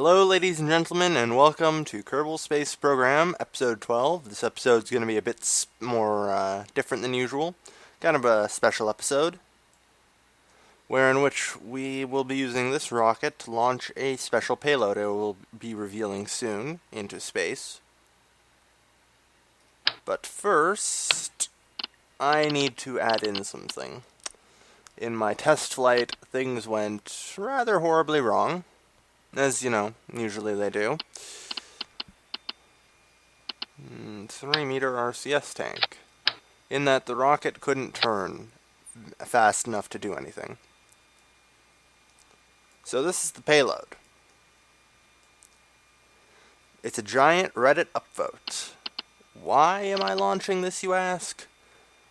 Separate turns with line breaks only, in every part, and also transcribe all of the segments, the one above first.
Hello ladies and gentlemen, and welcome to Kerbal Space Program, episode 12. This episode's going to be a bit more different than usual. Kind of a special episode, in which we will be using this rocket to launch a special payload I will be revealing soon into space. But first, I need to add in something. In my test flight, things went rather horribly wrong. As you know, usually they do. 3-meter RCS tank. In that the rocket couldn't turn fast enough to do anything. So this is the payload. It's a giant Reddit upvote. Why am I launching this, you ask?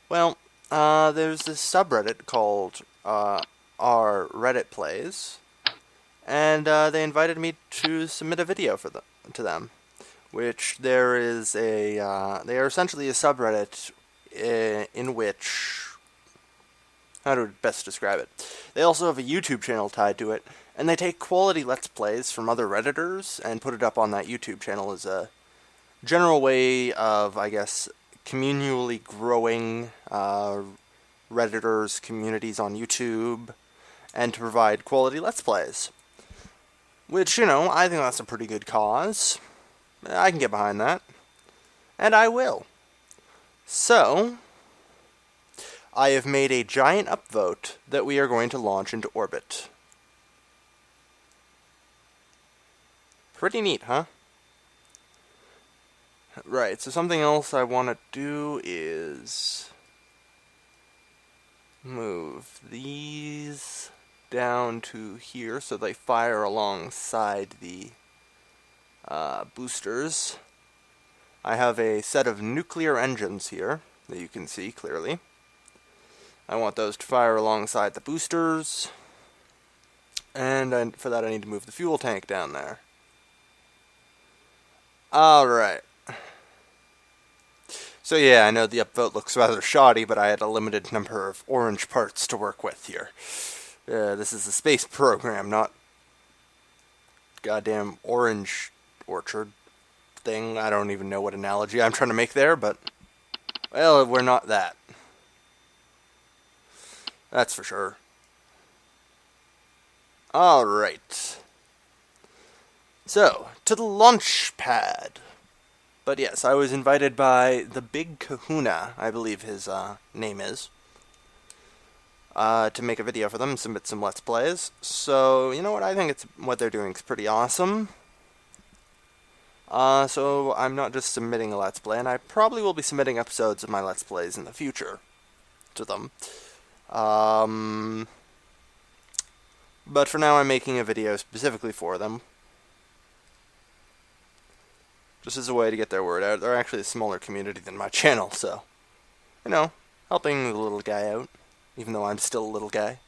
Well, there's this subreddit called our Redditplays. And they invited me to submit a video to them, which they are essentially a subreddit in which, how to best describe it? They also have a YouTube channel tied to it, and they take quality Let's Plays from other Redditors and put it up on that YouTube channel as a general way of, I guess, communally growing Redditors communities on YouTube, and to provide quality Let's Plays. Which, you know, I think that's a pretty good cause. I can get behind that. And I will. So, I have made a giant upvote that we are going to launch into orbit. Pretty neat, huh? Right, so something else I want to do is move these down to here so they fire alongside the boosters. I have a set of nuclear engines here that you can see clearly. I want those to fire alongside the boosters, and for that I need to move the fuel tank down there. Alright. So yeah, I know the upvote looks rather shoddy, but I had a limited number of orange parts to work with here. This is a space program, not goddamn orange orchard thing. I don't even know what analogy I'm trying to make there, but, well, we're not that. That's for sure. Alright. So, to the launch pad. But yes, I was invited by the Big Kahuna, I believe his name is. To make a video for them, submit some Let's Plays. So, you know what, I think what they're doing is pretty awesome. So I'm not just submitting a Let's Play, and I probably will be submitting episodes of my Let's Plays in the future to them. But for now I'm making a video specifically for them. Just as a way to get their word out. They're actually a smaller community than my channel, so, you know, helping the little guy out. Even though I'm still a little guy.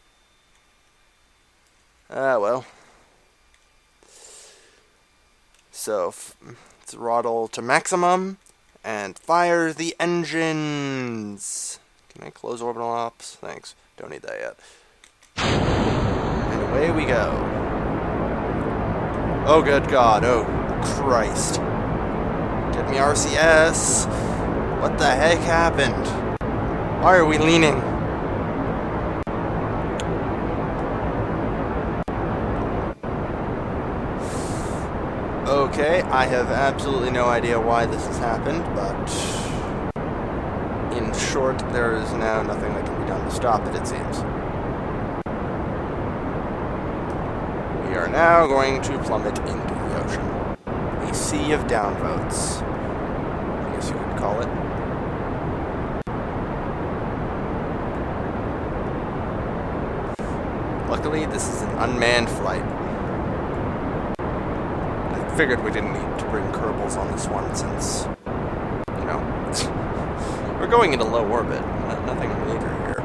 Well. So, throttle to maximum, and fire the engines! Can I close orbital ops? Thanks. Don't need that yet. And away we go. Oh, good God. Oh, Christ. Get me RCS! What the heck happened? Why are we leaning? Okay, I have absolutely no idea why this has happened, but in short, there is now nothing that can be done to stop it, it seems. We are now going to plummet into the ocean. A sea of downvotes, I guess you could call it. Luckily, this is an unmanned flight. Figured we didn't need to bring Kerbals on this one since, you know, we're going into low orbit. Nothing major here.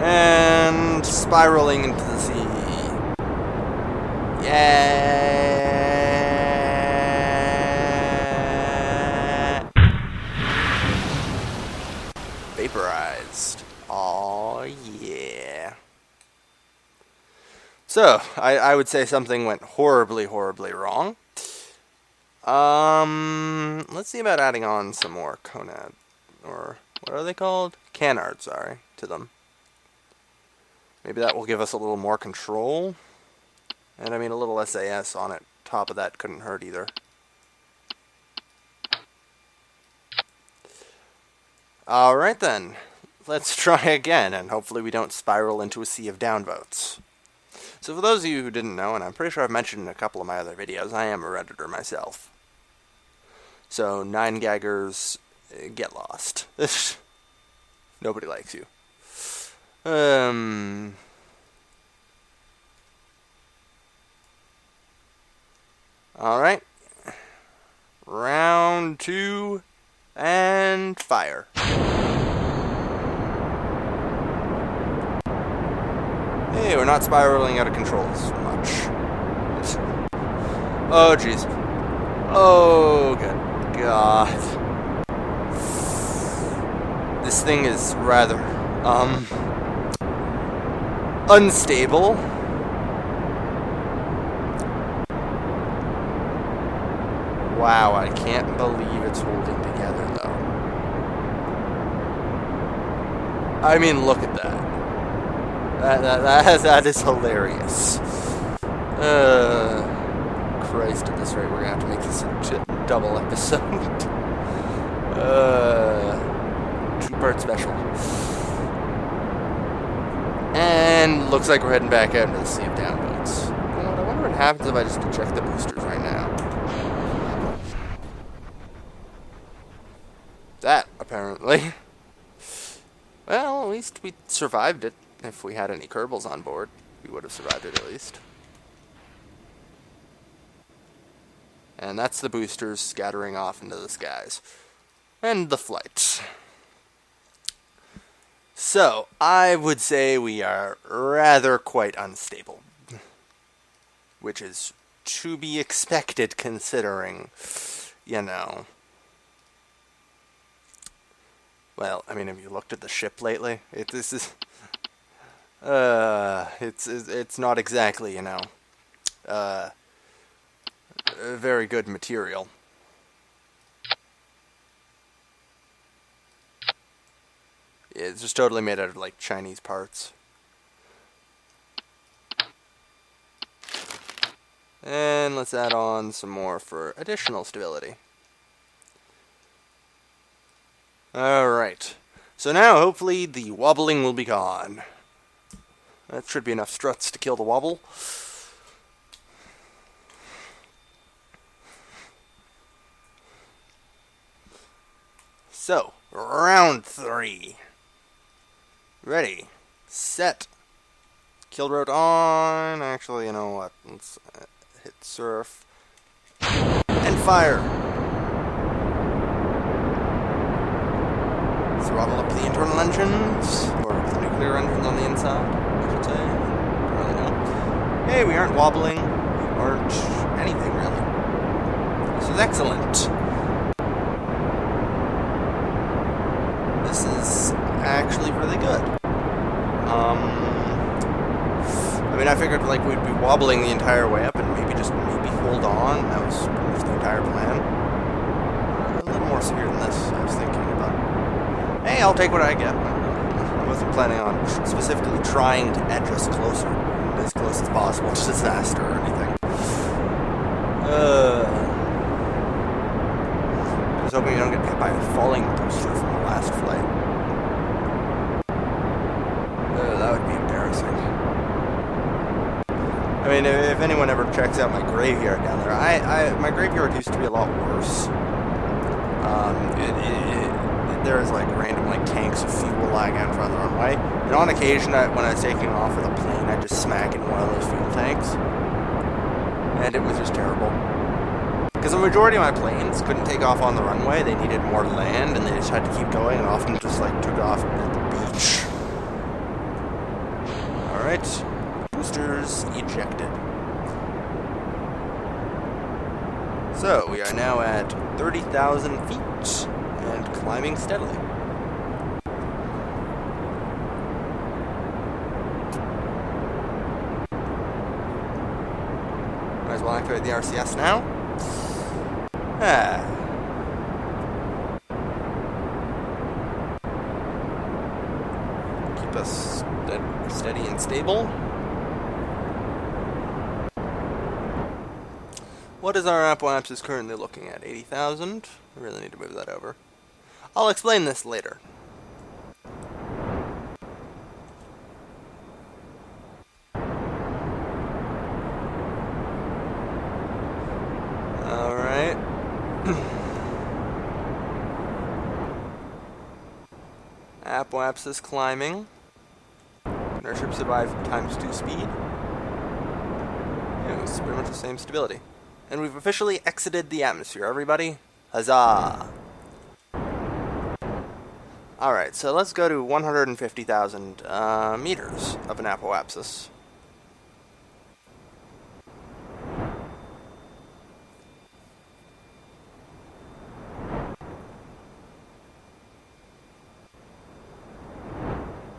And spiraling into the sea. Yeah. Vaporized. Aw, yeah. So So, I would say something went horribly, horribly wrong. Let's see about adding on some more conad, or what are they called? Canard, sorry, to them. Maybe that will give us a little more control. And I mean, a little SAS on it, top of that couldn't hurt either. Alright then, let's try again, and hopefully we don't spiral into a sea of downvotes. So for those of you who didn't know, and I'm pretty sure I've mentioned in a couple of my other videos, I am a Redditor myself. So, 9gaggers, get lost. Nobody likes you. Alright. Round 2, and fire. Hey, we're not spiraling out of control as much. Oh, jeez. Oh, good God. This thing is rather, unstable. Wow, I can't believe it's holding together, though. I mean, look at that. That is hilarious. Christ, at this rate, we're gonna have to make this a double episode. 2-part special. And looks like we're heading back out into the sea of downvotes. You know what, I wonder what happens if I just eject the boosters right now. That, apparently. Well, at least we survived it. If we had any Kerbals on board, we would have survived it at least. And that's the boosters scattering off into the skies. And the flights. So, I would say we are rather quite unstable. Which is to be expected considering, you know... Well, I mean, have you looked at the ship lately? It's not exactly, you know, very good material. It's just totally made out of, like, Chinese parts. And let's add on some more for additional stability. Alright. So now, hopefully, the wobbling will be gone. That should be enough struts to kill the wobble. So, round 3. Ready, set, kill road on. Actually, you know what? Let's hit surf and fire. Throttle up the internal engines, or the nuclear engines on the inside, I should say. Don't really know. Hey, we aren't wobbling. We aren't anything, really. This is excellent. This is actually really good. I mean, I figured, like, we'd be wobbling the entire way up and maybe hold on. That was pretty much the entire plan. A little more severe than this, I was thinking about. Hey, I'll take what I get. I wasn't planning on specifically trying to edge us closer, as close as possible to disaster or anything. I was hoping you don't get hit by a falling booster from the last flight. That would be embarrassing. I mean, if anyone ever checks out my graveyard down there, my graveyard used to be a lot worse. There is like random tanks of fuel lying out in front of the runway, and on occasion, when I was taking off with a plane, I'd just smack in one of those fuel tanks, and it was just terrible. Because the majority of my planes couldn't take off on the runway; they needed more land, and they just had to keep going, and often just took off at the beach. All right, boosters ejected. So we are now at 30,000 feet. And climbing steadily. Might as well activate the RCS now. Ah. Keep us steady and stable. What is our apoapsis currently looking at? 80,000? I really need to move that over. I'll explain this later. Alright. Apoapsis climbing. Our ship survived ×2 speed. Yeah, it was pretty much the same stability. And we've officially exited the atmosphere, everybody. Huzzah! Alright, so let's go to 150,000 meters of an apoapsis.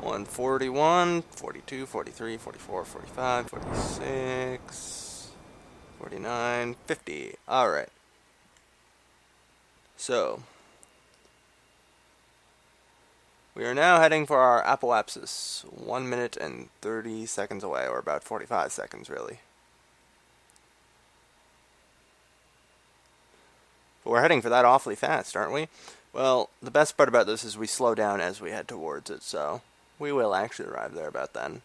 One 41, 42, 43, 44, 45, 46, 49, 50. Alright. So, we are now heading for our apoapsis. 1 minute and 30 seconds away, or about 45 seconds, really. But we're heading for that awfully fast, aren't we? Well, the best part about this is we slow down as we head towards it, so we will actually arrive there about then.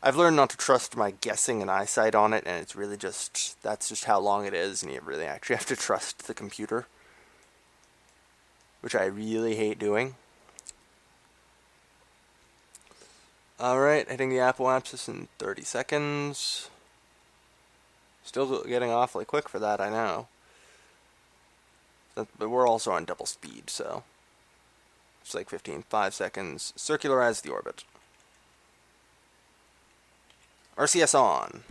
I've learned not to trust my guessing and eyesight on it, and it's really just, that's just how long it is, and you really actually have to trust the computer. Which I really hate doing. Alright, hitting the apoapsis in 30 seconds. Still getting awfully quick for that, I know. But we're also on double speed, so it's like 5 seconds. Circularize the orbit. RCS on.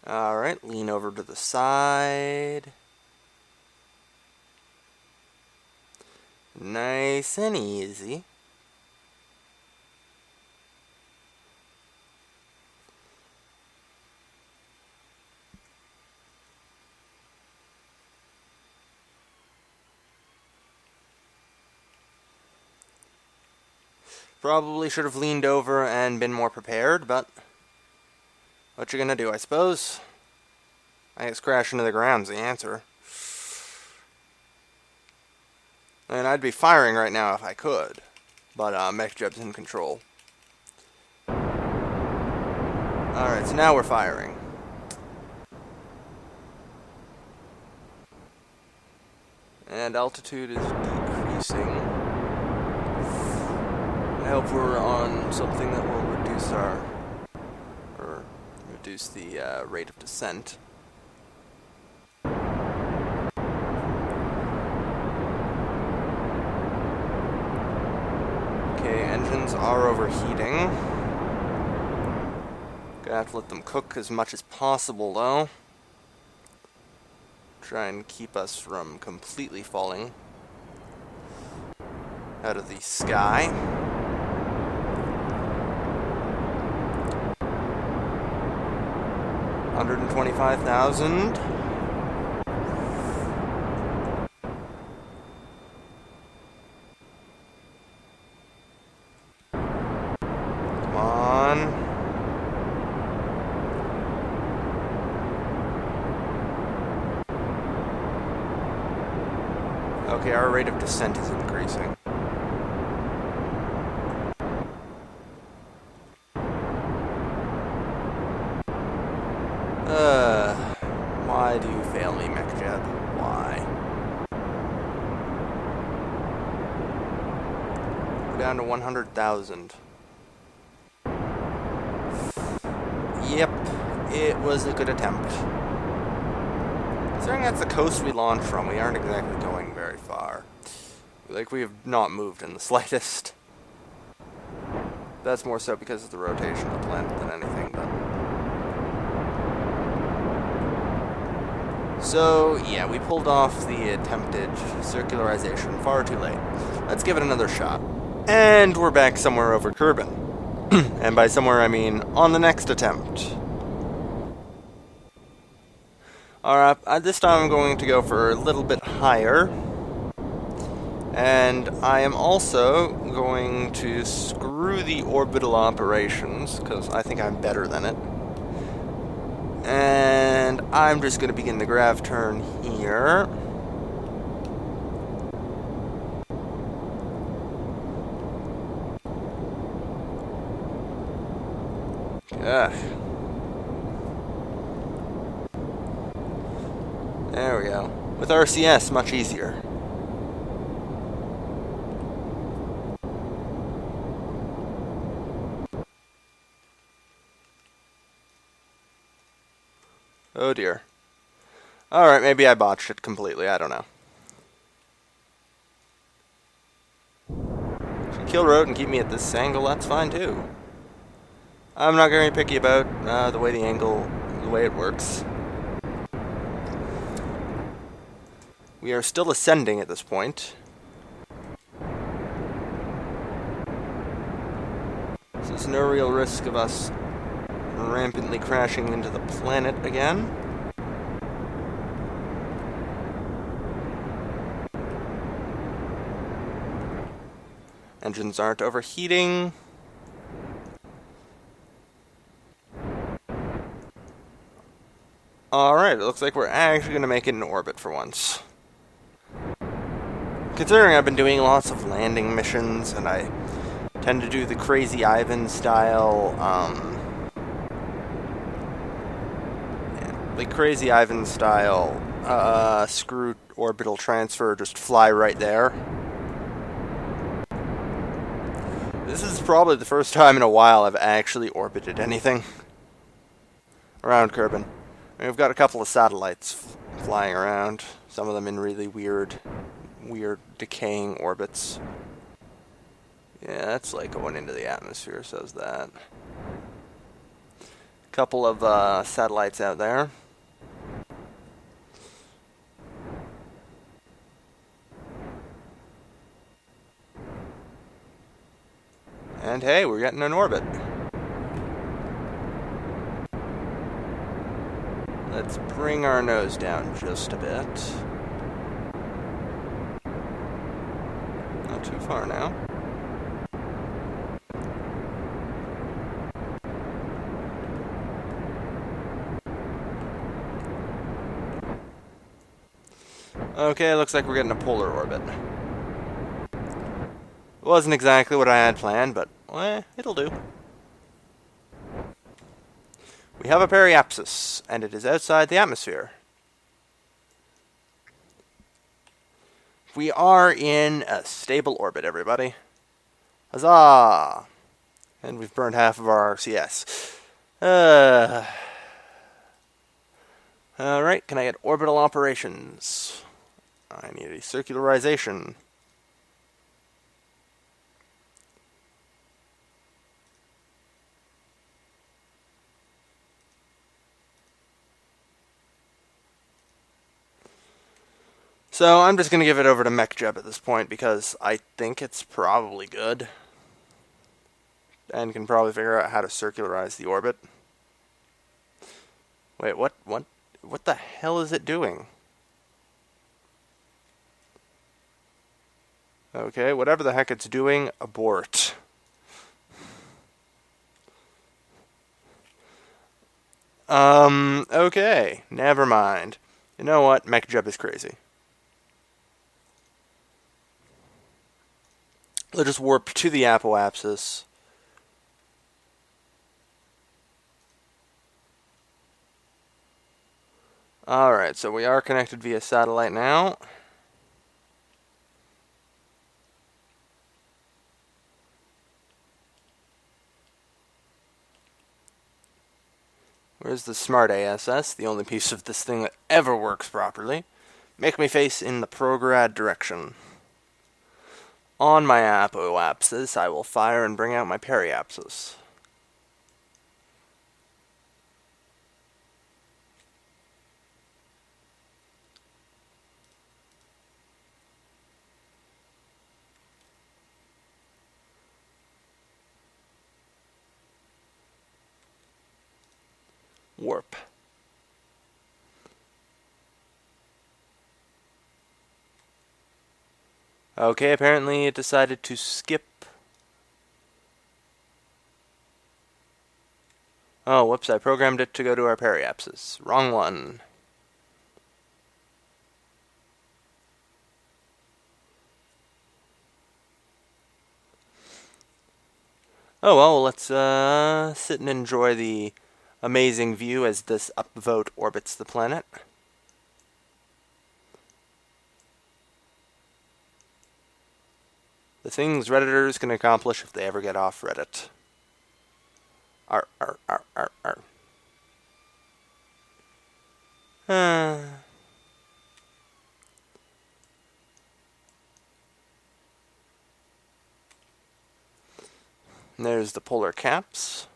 Alright, lean over to the side. Nice and easy. Probably should have leaned over and been more prepared, but what you gonna do, I suppose? I guess crash into the ground's the answer. And I'd be firing right now if I could, but MechJeb's in control. Alright, so now we're firing. And altitude is decreasing. I hope we're on something that will reduce the rate of descent. Okay, engines are overheating. Gonna have to let them cook as much as possible, though. Try and keep us from completely falling out of the sky. $125,000. Come on. Okay, our rate of descent is increasing. Why do you fail me, MechJeb? Why? We're down to 100,000. Yep, it was a good attempt. Considering that's the coast we launched from, we aren't exactly going very far. Like, we have not moved in the slightest. That's more so because of the rotation of the planet than anything, but... So, yeah, we pulled off the attempted circularization far too late. Let's give it another shot. And we're back somewhere over Kerbal. And by somewhere I mean on the next attempt. Alright, this time I'm going to go for a little bit higher. And I am also going to screw the orbital operations, because I think I'm better than it. And I'm just going to begin the grav turn here. Ugh. There we go. With RCS, much easier. Oh dear. Alright, maybe I botched it completely, I don't know. If you kill road and keep me at this angle, that's fine too. I'm not very picky about the way it works. We are still ascending at this point. So there's no real risk of us rampantly crashing into the planet again. Engines aren't overheating. Alright, it looks like we're actually going to make it in orbit for once. Considering I've been doing lots of landing missions, and I tend to do the Crazy Ivan style, screw orbital transfer, just fly right there. This is probably the first time in a while I've actually orbited anything around Kerbal. I mean, we've got a couple of satellites flying around, some of them in really weird decaying orbits. Yeah, that's like going into the atmosphere, says that. Couple of satellites out there. And hey, we're getting in orbit. Let's bring our nose down just a bit. Not too far now. Okay, looks like we're getting a polar orbit. Wasn't exactly what I had planned, but it'll do. We have a periapsis, and it is outside the atmosphere. We are in a stable orbit, everybody. Huzzah! And we've burned half of our RCS. Alright, can I get orbital operations? I need a circularization. So I'm just going to give it over to MechJeb at this point because I think it's probably good. And can probably figure out how to circularize the orbit. Wait, what the hell is it doing? Okay, whatever the heck it's doing, abort. Okay, never mind. You know what? MechJeb is crazy. Let's just warp to the apoapsis. Alright, so we are connected via satellite now. Where's the smart ASS, the only piece of this thing that ever works properly? Make me face in the prograd direction. On my apoapsis, I will fire and bring out my periapsis. warp. Okay, apparently it decided to skip. Oh, whoops, I programmed it to go to our periapsis. Wrong one. Oh well, let's sit and enjoy the amazing view as this upvote orbits the planet. The things Redditors can accomplish if they ever get off Reddit. Arr, arr, arr, arr, arr. There's the polar caps.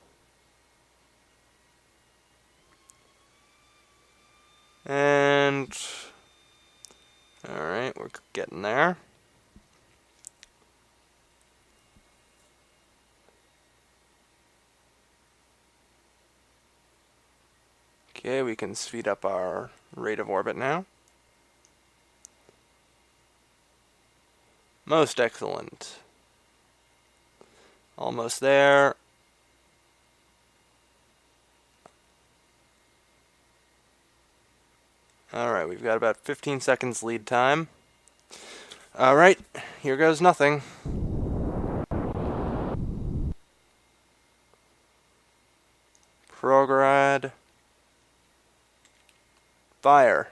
And alright, we're getting there. Okay, we can speed up our rate of orbit now. Most excellent. Almost there. Alright, we've got about 15 seconds lead time. Alright, here goes nothing. Prograd. Fire.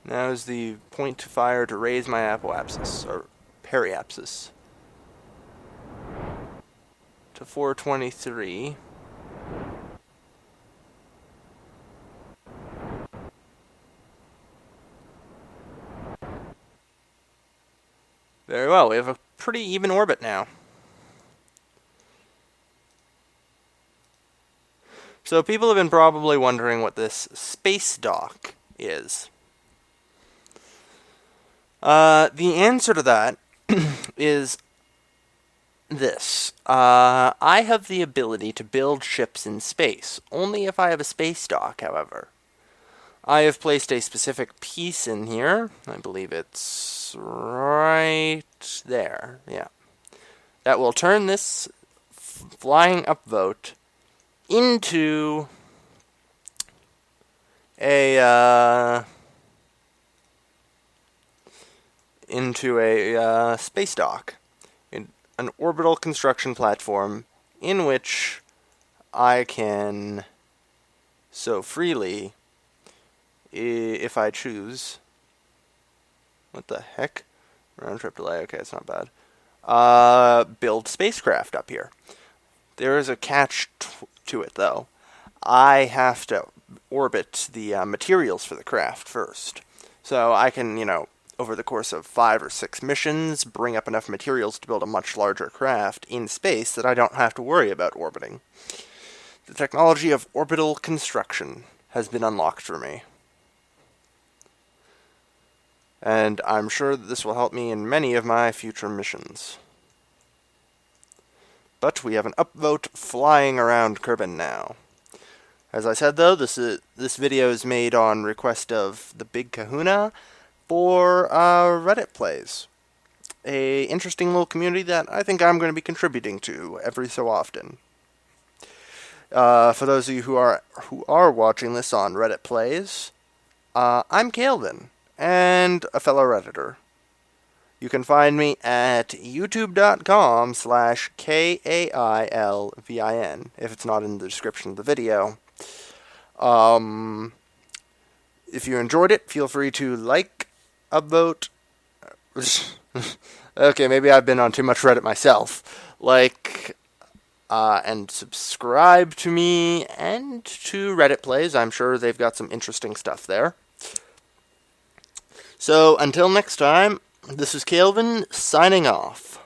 Now is the point to fire to raise my apoapsis, or periapsis, to 423. Very well, we have a pretty even orbit now. So people have been probably wondering what this space dock is. The answer to that is this. I have the ability to build ships in space, only if I have a space dock, however. I have placed a specific piece in here. I believe it's right there. Yeah. That will turn this flying upvote into a space dock, an orbital construction platform in which I can so freely, if I choose. What the heck? Round trip delay. Okay, it's not bad. Build spacecraft up here. There is a catch to it, though. I have to orbit the materials for the craft first. So I can, over the course of 5 or 6 missions, bring up enough materials to build a much larger craft in space that I don't have to worry about orbiting. The technology of orbital construction has been unlocked for me. And I'm sure that this will help me in many of my future missions. But we have an upvote flying around Kerbal now. As I said, though, this video is made on request of the Big Kahuna for Redditplays, a interesting little community that I think I'm going to be contributing to every so often. For those of you who are watching this on Redditplays, I'm Kelvin, and a fellow Redditor. You can find me at youtube.com/KAILVIN, if it's not in the description of the video. If you enjoyed it, feel free to like, upvote. Okay, maybe I've been on too much Reddit myself. Like, and subscribe to me and to Redditplays. I'm sure they've got some interesting stuff there. So, until next time, this is Kelvin signing off.